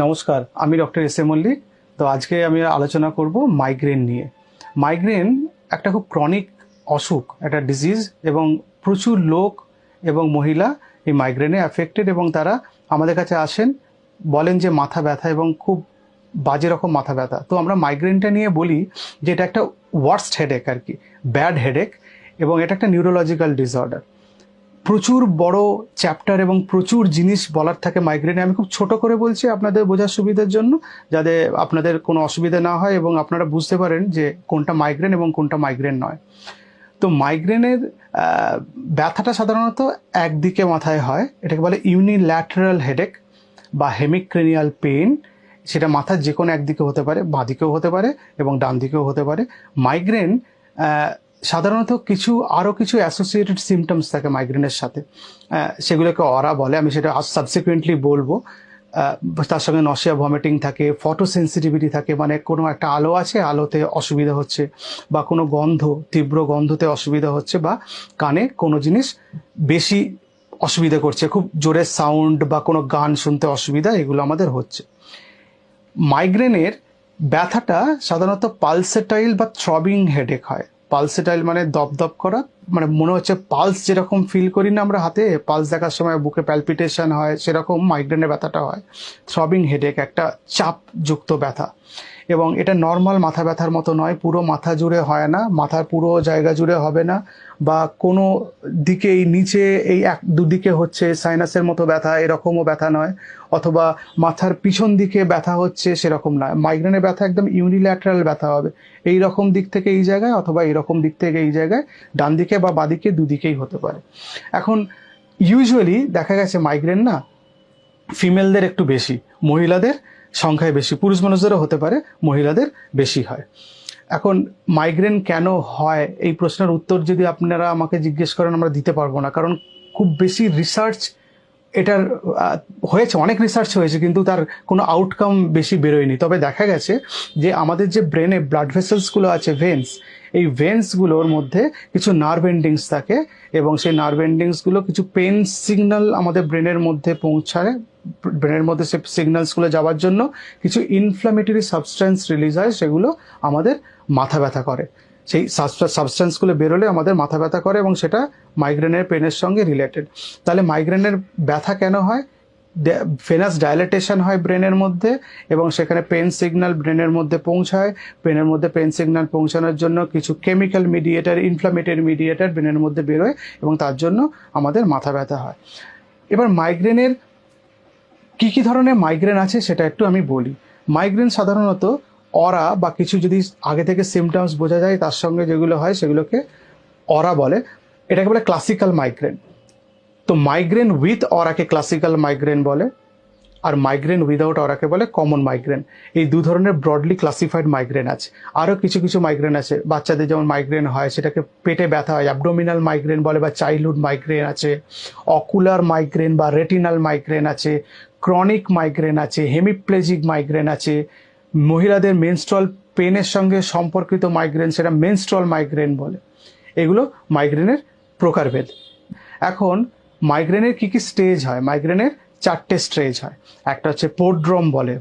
নমস্কার, আমি doctor S A Mallick. তো আজকে আমি আলোচনা করব মাইগ্রেন নিয়ে। মাইগ্রেন একটা খুব ক্রনিক অসুখ, একটা ডিজিজ, এবং প্রচুর লোক এবং মহিলা এই মাইগ্রেনে অ্যাফেক্টেড, এবং তারা আমাদের কাছে আসেন, বলেন যে মাথা ব্যথা এবং খুব বাজে রকম মাথা ব্যথা। তো আমরা মাইগ্রেনটা নিয়ে বলি যে এটা একটা ওয়ার্স্ট হেডেক আর কি, ব্যাড হেডেক, এবং এটা একটা নিউরোলজিক্যাল ডিসঅর্ডার। প্রচুর বড় চ্যাপ্টার এবং প্রচুর জিনিস বলার থাকে মাইগ্রেনে। আমি খুব ছোট করে বলছি আপনাদের বোঝার সুবিধার জন্য, যাতে আপনাদের কোনো অসুবিধা না হয় এবং আপনারা বুঝতে পারেন যে কোনটা মাইগ্রেন এবং কোনটা মাইগ্রেন নয়। তো মাইগ্রেনের ব্যথাটা সাধারণত একদিকে মাথায় হয়, এটাকে বলে ইউনিল্যাটারাল হেডেক বা হেমিক্রেনিয়াল পেইন। সেটা মাথার যে কোনো একদিকে হতে পারে, বাঁ দিকেও হতে পারে এবং ডান দিকেও হতে পারে। মাইগ্রেন সাধারণত আরও কিছু অ্যাসোসিয়েটেড সিমটমস থাকে মাইগ্রেনের সাথে, সেগুলোকে অরা বলে, আমি সেটা সাবসিকুয়েন্টলি বলবো। তার সঙ্গে নশিয়া ভমিটিং থাকে, ফটো সেন্সিটিভিটি থাকে, মানে কোনো একটা আলো আছে, আলোতে অসুবিধা হচ্ছে, বা কোনো গন্ধ, তীব্র গন্ধতে অসুবিধা হচ্ছে, বা কানে কোনো জিনিস বেশি অসুবিধা করছে, খুব জোরে সাউন্ড বা কোনো গান শুনতে অসুবিধা, এগুলো আমাদের হচ্ছে। মাইগ্রেনের ব্যথাটা সাধারণত পালসেটাইল বা থ্রবিং হেডেক হয়। পালসেটাইল মানে দপদপ করা, মানে মনে হচ্ছে পালস যেরকম ফিল করি না আমরা হাতে, পালস দেখার সময় বুকে প্যালপিটেশন হয়, সেরকম মাইগ্রেনের ব্যথাটা হয়। থ্রবিং হেডেক একটা চাপযুক্ত ব্যথা, এবং এটা নর্মাল মাথা ব্যথার মতো নয়, পুরো মাথা জুড়ে হয় না, মাথার পুরো জায়গা জুড়ে হবে না, বা কোনো দিকে এই নিচে এই দুদিকে হচ্ছে সাইনাসের মতো ব্যথা, এরকমও ব্যথা নয়, অথবা মাথার পিছন দিকে ব্যথা হচ্ছে সেরকম নয়। মাইগ্রেনের ব্যথা একদম ইউনিল্যাটারাল ব্যথা হবে, এই রকম দিক থেকে এই জায়গায়, অথবা এইরকম দিক থেকে এই জায়গায়, ডান দিকে বা বাদিকে, দুদিকেই হতে পারে। এখন ইউজুয়ালি দেখা গেছে মাইগ্রেন না ফিমেলদের একটু বেশি, মহিলাদের সংখ্যায় বেশি, পুরুষ মানুষদেরও হতে পারে, মহিলাদের বেশি হয়। এখন মাইগ্রেন কেন হয় এই প্রশ্নের উত্তর যদি আপনারা আমাকে জিজ্ঞেস করেন, আমরা দিতে পারবো না, কারণ খুব বেশি রিসার্চ এটার হয়েছে, অনেক রিসার্চ হয়েছে, কিন্তু তার কোনো আউটকাম বেশি বেরোয়নি। তবে দেখা গেছে যে আমাদের যে ব্রেনে ব্লাড ভেসেলসগুলো আছে, ভেন্স, এই ভেন্সগুলোর মধ্যে কিছু নার্ভ এন্ডিংস থাকে, এবং সেই নার্ভ এন্ডিংসগুলো কিছু পেন সিগন্যাল আমাদের ব্রেনের মধ্যে পৌঁছায়। ব্রেনের মধ্যে সে সিগন্যালসগুলো যাওয়ার জন্য কিছু ইনফ্ল্যামেটরি সাবস্টেন্স রিলিজ হয়, সেগুলো আমাদের মাথা ব্যথা করে। সেই সাবস্টেন্সগুলো বেরোলে আমাদের মাথা ব্যথা করে, এবং সেটা মাইগ্রেনের পেনের সঙ্গে রিলেটেড। তাহলে মাইগ্রেনের ব্যথা কেন হয়? ভেনাস ডাইলেটেশন হয় ব্রেনের মধ্যে, এবং সেখানে পেন সিগন্যাল ব্রেনের মধ্যে পৌঁছায়। ব্রেনের মধ্যে পেন সিগন্যাল পৌঁছানোর জন্য কিছু কেমিক্যাল মিডিয়েটার, ইনফ্ল্যামেটরি মিডিয়েটার ব্রেনের মধ্যে বেরোয়, এবং তার জন্য আমাদের মাথা ব্যথা হয়। এবার মাইগ্রেনের কি কি ধরনের মাইগ্রেন আছে সেটা একটু আমি বলি। মাইগ্রেন সাধারণত অরা বা কিছু যদি আগে থেকে সিমটমস বোঝা যায় তার সঙ্গে যেগুলো হয় সেগুলোকে অরা বলে, এটাকে বলে ক্লাসিক্যাল মাইগ্রেন। তো মাইগ্রেন উইথ অরাকে ক্লাসিক্যাল মাইগ্রেন বলে, আর মাইগ্রেন উইদাউট অরাকে বলে কমন মাইগ্রেন। এই দু ধরনের ব্রডলি ক্লাসিফাইড মাইগ্রেন আছে। আরও কিছু কিছু মাইগ্রেন আছে, বাচ্চাদের যেমন মাইগ্রেন হয় সেটাকে পেটে ব্যথা হয়, অ্যাবডোমিনাল মাইগ্রেন বলে, বা চাইল্ডহুড মাইগ্রেন আছে, অকুলার মাইগ্রেন বা রেটিনাল মাইগ্রেন আছে, ক্রনিক মাইগ্রেন আছে, হেমিপ্লেজিক মাইগ্রেন আছে, মহিলাদের মেনস্ট্রুয়াল পেনের সঙ্গে সম্পর্কিত মাইগ্রেন, সেটা মেনস্ট্রুয়াল মাইগ্রেন বলে। এগুলো মাইগ্রেনের প্রকারভেদ। এখন মাইগ্রেনের কি কি স্টেজ হয়? মাইগ্রেনের 4টে স্টেজ হয়। একটা হচ্ছে পোড্রোম বলে,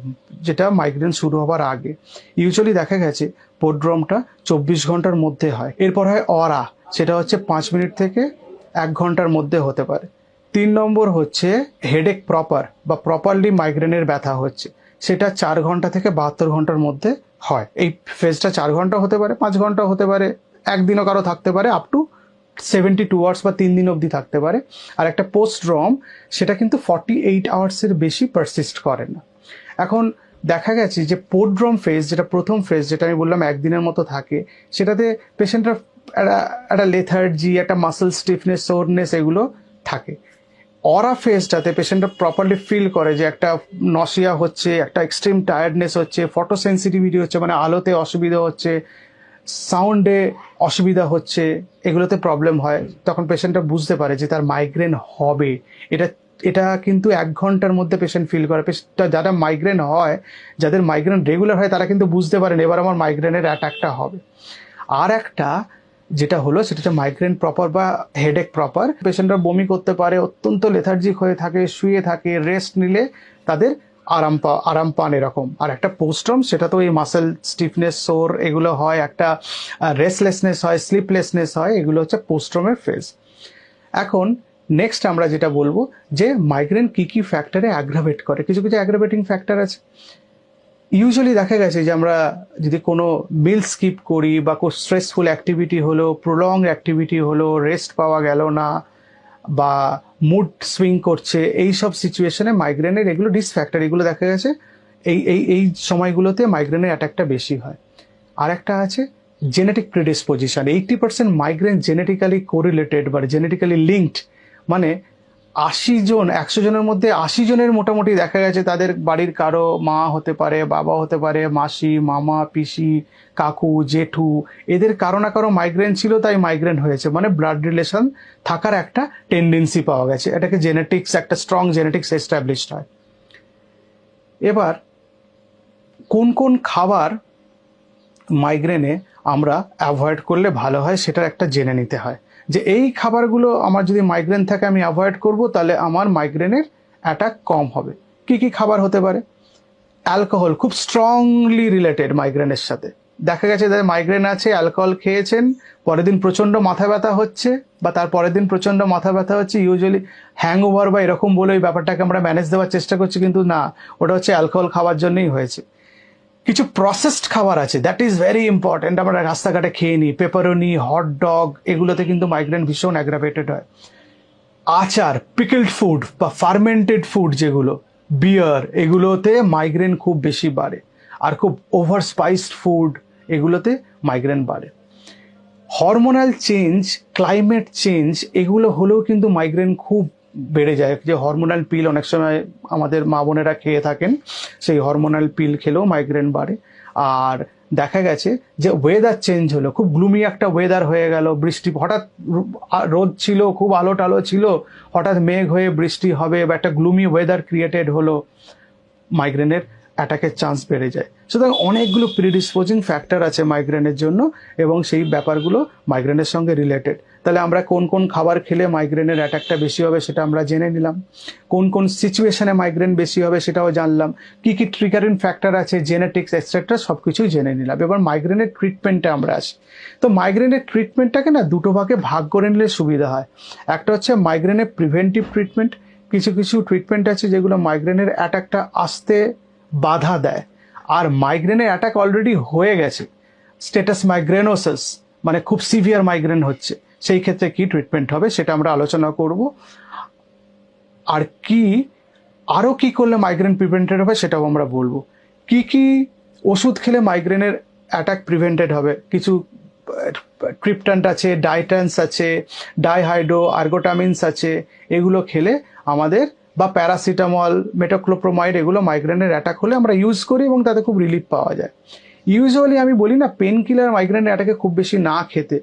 যেটা মাইগ্রেন শুরু হবার আগে। ইউজুয়ালি দেখা গেছে পোড্রোমটা 24 ঘন্টার মধ্যে হয়। এরপর হয় অরা, সেটা হচ্ছে 5 মিনিট থেকে 1 ঘন্টার মধ্যে হতে পারে। 3 নম্বর হচ্ছে হেডেক প্রপার, বা প্রপারলি মাইগ্রেনের ব্যথা হচ্ছে, সেটা 4 ঘন্টা থেকে 72 ঘন্টার মধ্যে হয়। এই ফেজটা 4 ঘন্টা হতে পারে, 5 ঘন্টা হতে পারে, একদিনও কারো থাকতে পারে, আপ টু 72 আওয়ার্স বা 3 দিন অবধি থাকতে পারে। আর একটা পোস্টড্রম, সেটা কিন্তু 48 আওয়ার্সের বেশি পারসিস্ট করে না। এখন দেখা গেছে যে পোড্রোম ফেজ, যেটা প্রথম ফেজ, যেটা আমি বললাম একদিনের মতো থাকে, সেটাতে পেশেন্টরা একটা লেথার্জি, একটা মাসেল স্টিফনেস, সোরনেস, এগুলো থাকে। অরা ফেজটাতে পেশেন্টরা প্রপারলি ফিল করে যে একটা নশিয়া হচ্ছে, একটা এক্সট্রিম টায়ার্ডনেস হচ্ছে, ফটো সেন্সিটিভিটি হচ্ছে, মানে আলোতে অসুবিধা হচ্ছে, সাউন্ডে অসুবিধা হচ্ছে, এগুলোতে প্রবলেম হয়। তখন পেশেন্টটা বুঝতে পারে যে তার মাইগ্রেন হবে। এটা এটা কিন্তু 1 ঘন্টার মধ্যে পেশেন্ট ফিল করে। যারা মাইগ্রেন হয়, যাদের মাইগ্রেন রেগুলার হয়, তারা কিন্তু বুঝতে পারেন এবার আমার মাইগ্রেনের অ্যাটাকটা হবে। আর একটা যেটা হলো, সেটা হচ্ছে মাইগ্রেন প্রপার বা হেডেক প্রপার। পেশেন্টরা বমি করতে পারে, অত্যন্ত লেথার্জিক হয়ে থাকে, শুয়ে থাকে, রেস্ট নিলে তাদের আরাম পান এরকম। আর একটা পোস্ট্রাম, সেটা তো এই মাসেল স্টিফনেস, সোর এগুলো হয়, একটা রেস্টলেসনেস হয়, স্লিপলেসনেস হয়, এগুলো হচ্ছে পোস্ট্রামের ফেজ। এখন নেক্সট আমরা যেটা বলবো যে মাইগ্রেন কি কি ফ্যাক্টরে অ্যাগ্রাভেট করে। কিছু কিছু অ্যাগ্রাভেটিং ফ্যাক্টর আছে। ইউজুয়ালি দেখা গেছে যে আমরা যদি কোনো মিল স্কিপ করি বা কোনো স্ট্রেসফুল অ্যাক্টিভিটি হলো, প্রলং অ্যাক্টিভিটি হলো, রেস্ট পাওয়া গেল না, বা মুড সুইং করছে, এই সব সিচুয়েশনে মাইগ্রেনের এগুলো ডিসফ্যাক্টর, এগুলো দেখা গেছে এই সময়গুলোতে মাইগ্রেনের অ্যাটাকটা বেশি হয়। আর একটা আছে genetic predisposition. 80% migraine genetically correlated বা জেনেটিক্যালি লিঙ্কড। মানে 80 জন, 100 জনের মধ্যে 80 জনের মোটামুটি দেখা গেছে তাদের বাড়ির কারো মা হতে পারে, বাবা হতে পারে, মাসি, মামা, পিসি, কাকু, জেঠু, এদের কারো না কারো মাইগ্রেন ছিল, তাই মাইগ্রেন হয়েছে। মানে ব্লাড রিলেশন থাকার একটা টেন্ডেন্সি পাওয়া গেছে, এটাকে জেনেটিক্স, একটা স্ট্রং জেনেটিক্স এস্টাবলিশড হয়। এবার কোন কোন খাবার মাইগ্রেনে আমরা অ্যাভয়েড করলে ভালো হয় সেটার একটা জেনে নিতে হয়, যে এই খাবারগুলো আমার যদি মাইগ্রেন থাকে আমি অ্যাভয়েড করব, তাহলে আমার মাইগ্রেনের অ্যাটাক কম হবে। কি কি খাবার হতে পারে? অ্যালকোহল খুব স্ট্রংলি রিলেটেড মাইগ্রেনের সাথে। দেখা গেছে যাদের মাইগ্রেন আছে, অ্যালকোহল খেয়েছেন, পরের দিন প্রচণ্ড মাথা ব্যথা হচ্ছে, বা তার পরের দিন প্রচণ্ড মাথা ব্যথা হচ্ছে, ইউজুয়ালি হ্যাংওভার বা এরকম বলে ওই ব্যাপারটাকে আমরা ম্যানেজ দেওয়ার চেষ্টা করছি, কিন্তু না, ওটা হচ্ছে অ্যালকোহল খাওয়ার জন্যই হয়েছে। কিছু প্রসেসড খাবার আছে, দ্যাট ইজ ভেরি ইম্পর্টেন্ট, আমরা রাস্তাঘাটে খেয়ে নিই, পেপারনি, হট ডগ, এগুলোতে কিন্তু মাইগ্রেন ভীষণ অ্যাগ্রাভেটেড হয়। আচার, পিকলড ফুড বা ফার্মেন্টেড ফুড যেগুলো, বিয়ার, এগুলোতে মাইগ্রেন খুব বেশি বাড়ে। আর খুব ওভার স্পাইসড ফুড, এগুলোতে মাইগ্রেন বাড়ে। হরমোনাল চেঞ্জ, ক্লাইমেট চেঞ্জ, এগুলো হলেও কিন্তু মাইগ্রেন খুব বেড়ে যায়। যে হরমোনাল পিল অনেক সময় আমাদের মা বোনেরা খেয়ে থাকেন, সেই হরমোনাল পিল খেলেও মাইগ্রেন বাড়ে। আর দেখা গেছে যে ওয়েদার চেঞ্জ হলো, খুব গ্লুমি একটা ওয়েদার হয়ে গেল, বৃষ্টি হঠাৎ, রোদ ছিল, খুব আলো টালো ছিল, হঠাৎ মেঘ হয়ে বৃষ্টি হবে, বা একটা গ্লুমি ওয়েদার ক্রিয়েটেড হলো, মাইগ্রেনের অ্যাটাকের চান্স বেড়ে যায়। সুতরাং অনেকগুলো প্রিডিসপোজিং ফ্যাক্টর আছে মাইগ্রেনের জন্য, এবং সেই ব্যাপারগুলো মাইগ্রেনের সঙ্গে রিলেটেড। তাহলে আমরা কোন কোন খাবার খেলে মাইগ্রেনের অ্যাটাকটা বেশি হবে সেটা আমরা জেনে নিলাম, কোন কোন সিচুয়েশনে মাইগ্রেন বেশি হবে সেটাও জানলাম, কি কি ট্রিগারিং ফ্যাক্টর আছে, জেনেটিক্স এক্সেট্রা, সব কিছুই জেনে নিলাম। এবার মাইগ্রেনের ট্রিটমেন্টে আমরা আসি। তো মাইগ্রেনের ট্রিটমেন্টটাকে না দুটো ভাগে ভাগ করে নিলে সুবিধা হয়। একটা হচ্ছে মাইগ্রেনের প্রিভেন্টিভ ট্রিটমেন্ট। কিছু কিছু ট্রিটমেন্ট আছে যেগুলো মাইগ্রেনের অ্যাটাকটা আসতে বাধা দেয়। আর মাইগ্রেনের অ্যাটাক অলরেডি হয়ে গেছে, স্টেটাস মাইগ্রেনোসিস, মানে খুব সিভিয়ার মাইগ্রেন হচ্ছে, সেই ক্ষেত্রে কি ট্রিটমেন্ট হবে সেটা আমরা আলোচনা করব। আর কি আরও কি করলে মাইগ্রেন প্রিভেন্টেড হবে সেটাও আমরা বলবো। কি কি ওষুধ খেলে মাইগ্রেনের অ্যাটাক প্রিভেন্টেড হবে। কিছু ট্রিপট্যান্ট আছে, ডাইটান্স আছে, ডাইহাইড্রো আর্গোটামিনস আছে, এগুলো খেলে আমাদের, বা প্যারাসিটামল, মেটোক্লোপ্রোমাইড, এগুলো মাইগ্রেনের অ্যাটাক হলে আমরা ইউজ করি এবং তাতে খুব রিলিফ পাওয়া যায়। ইউজুয়ালি আমি বলি না, পেন কিলার মাইগ্রেনের অ্যাটাকে খুব বেশি না খেতে,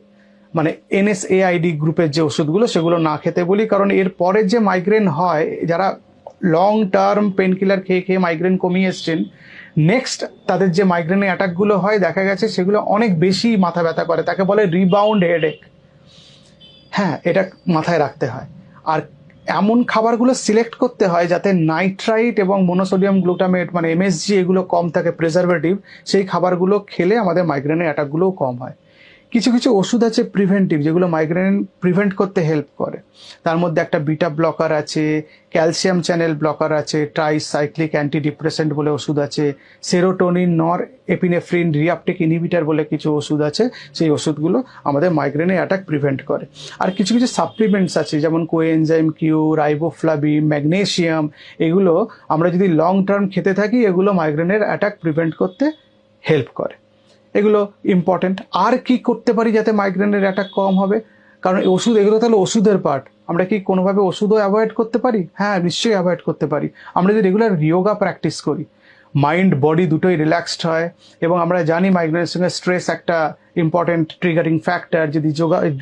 মানে NSAID গ্রুপের যে ওষুধগুলো সেগুলো না খেতে বলি, কারণ এর পরের যে মাইগ্রেন হয়, যারা লং টার্ম পেন কিলার খেয়ে খেয়ে মাইগ্রেন কমিয়ে এসছেন, নেক্সট তাদের যে মাইগ্রেনের অ্যাটাকগুলো হয় দেখা গেছে সেগুলো অনেক বেশি মাথা ব্যথা করে, তাকে বলে রিবাউন্ড হেডেক। হ্যাঁ, এটা মাথায় রাখতে হয়। আর এমন খাবারগুলো সিলেক্ট করতে হয় যাতে নাইট্রাইট এবং মোনোসোডিয়াম গ্লুটামেট, মানে MSG, এগুলো কম থাকে, প্রিজারভেটিভ, সেই খাবারগুলো খেলে আমাদের মাইগ্রেনের অ্যাটাকগুলোও কম হয়। কিছু কিছু ওষুধ আছে প্রিভেন্টিভ, যেগুলো মাইগ্রেন প্রিভেন্ট করতে হেল্প করে। তার মধ্যে একটা বিটা ব্লকার আছে, ক্যালসিয়াম চ্যানেল ব্লকার আছে, ট্রাইসাইক্লিক অ্যান্টিডিপ্রেসেন্ট বলে ওষুধ আছে, সেরোটোনিন, নর এপিনেফ্রিন রিআপটেক ইনহিবিটার বলে কিছু ওষুধ আছে, সেই ওষুধগুলো আমাদের মাইগ্রেনের অ্যাটাক প্রিভেন্ট করে। আর কিছু কিছু সাপ্লিমেন্টস আছে, যেমন কোএনজাইম কিউ, রাইবোফ্লাভিন, ম্যাগনেসিয়াম, এগুলো আমরা যদি লং টার্ম খেতে থাকি, এগুলো মাইগ্রেনের অ্যাটাক প্রিভেন্ট করতে হেল্প করে। এগুলো ইম্পর্টেন্ট। আর কি করতে পারি যাতে মাইগ্রেনের অ্যাটাক কম হবে? কারণ ওষুধ, এগুলো তাহলে ওষুধের পার্ট। আমরা কি কোনোভাবে ওষুধও অ্যাভয়েড করতে পারি? হ্যাঁ, নিশ্চয়ই অ্যাভয়েড করতে পারি। আমরা যদি রেগুলার যোগা প্র্যাকটিস করি, মাইন্ড বডি দুটোই রিল্যাক্সড হয়। এবং আমরা জানি মাইগ্রেনের সঙ্গে স্ট্রেস একটা ইম্পর্টেন্ট ট্রিগারিং ফ্যাক্টর। যদি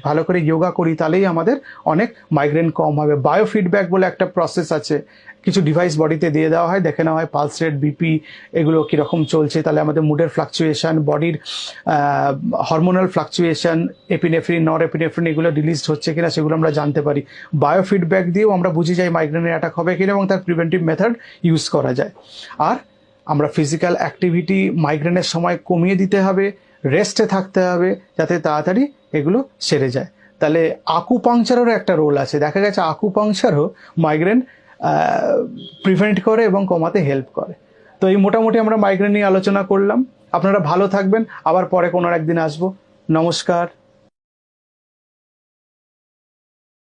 ভালো করে যোগা করি তাহলেই আমাদের অনেক মাইগ্রেন কম হবে। বায়োফিডব্যাক বলে একটা প্রসেস আছে, কিছু ডিভাইস বডিতে দিয়ে দেওয়া হয়, দেখে নেওয়া হয় পালস রেট, বিপি এগুলো কীরকম চলছে, তাহলে আমাদের মুডের ফ্লাকচুয়েশন, বডির হরমোনাল ফ্লাকচুয়েশন, এপিনেফ্রিন, নর এপিনেফ্রিন এগুলো রিলিজড হচ্ছে কিনা সেগুলো আমরা জানতে পারি। বায়োফিডব্যাক দিয়েও আমরা বুঝে যাই মাইগ্রেনের অ্যাটাক হবে কিনা এবং তার প্রিভেন্টিভ মেথড ইউজ করা যায়। আর আমরা ফিজিক্যাল অ্যাক্টিভিটি মাইগ্রেনের সময় কমিয়ে দিতে হবে, রেস্টে থাকতে হবে যাতে তাড়াতাড়ি এগুলো সেরে যায়। তাহলে আকুপাংচারেরও একটা রোল আছে, দেখা গেছে আকুপাংচারও মাইগ্রেন প্রিভেন্ট করে এবং কমাতে হেল্প করে। তো এই মোটামুটি আমরা মাইগ্রেন নিয়ে আলোচনা করলাম। আপনারা ভালো থাকবেন, আবার পরে কোনো একদিন আসবো। নমস্কার।